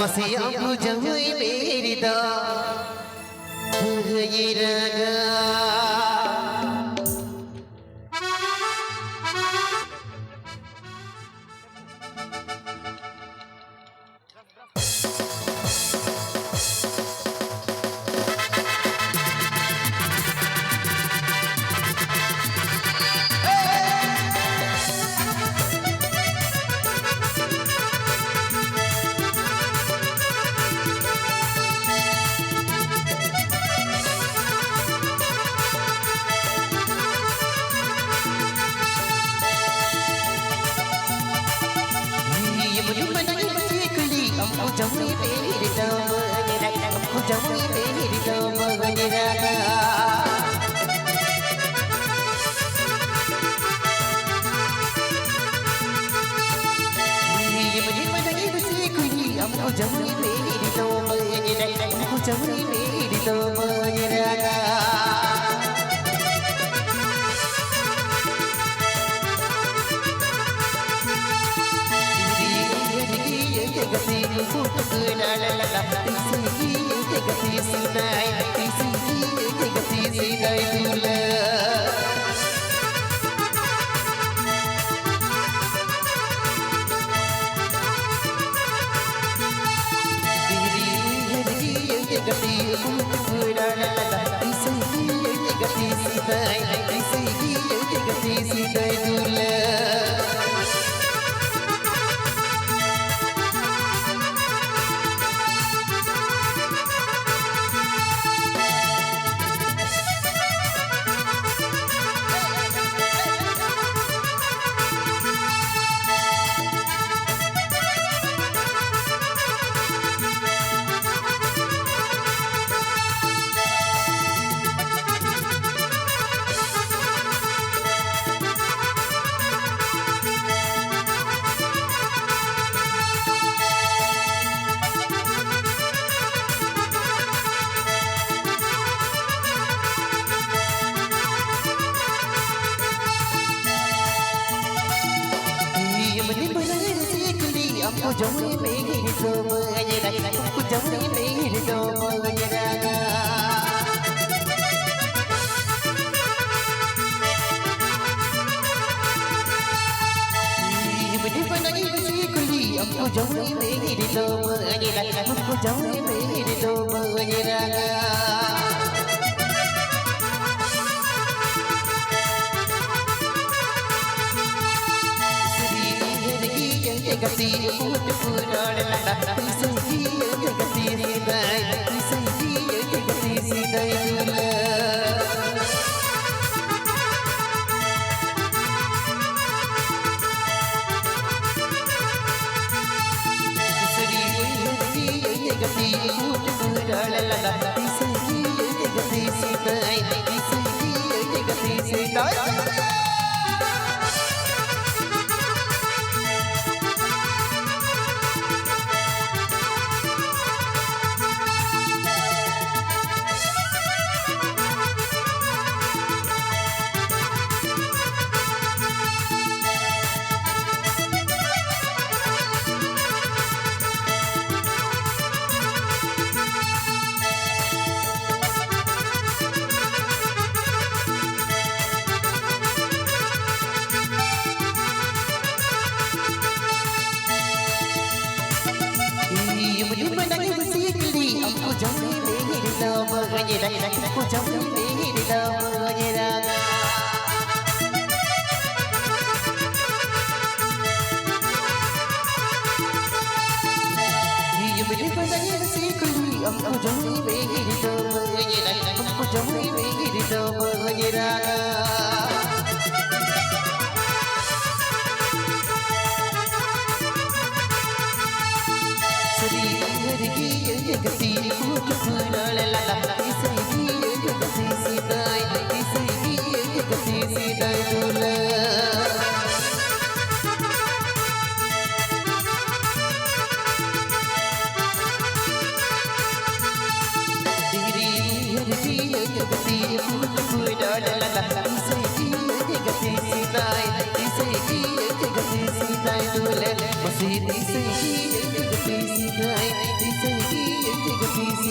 masih aku jauh berita raga. Aku jauh berita menyerah, aku jauh berita menyerah. Ia menyimpan bersikuyi, aku jauh berita menyerah, aku jauh berita menyerah. Ku kenal la isi jagati sinai isi jagati sinai dula diri jagati ku kenal la isi jagati sinai isi jagati sinai dula. Aku jauh berita menyerah, aku jauh berita menyerah. Menyimpan bersikuyi, aku jauh berita menyerah, aku jauh berita menyerah. Jagati ku kenal la isi jagati sinai isi jagati sinai dula. Jagati ku kenal la isi jagati sinai isi jagati sinai. Menyimpan bersikuyi, aku jauh berita menyerah, aku jauh berita menyerah. Ia menyimpan bersikuyi, aku jauh berita menyerah, aku jauh berita menyerah. Jagati ku kenal la isi jagati sinai isi jagati sinai dula. Diri jagati ku kenal la isi jagati sinai isi jagati sinai dula. Masih isi jagati sinai This is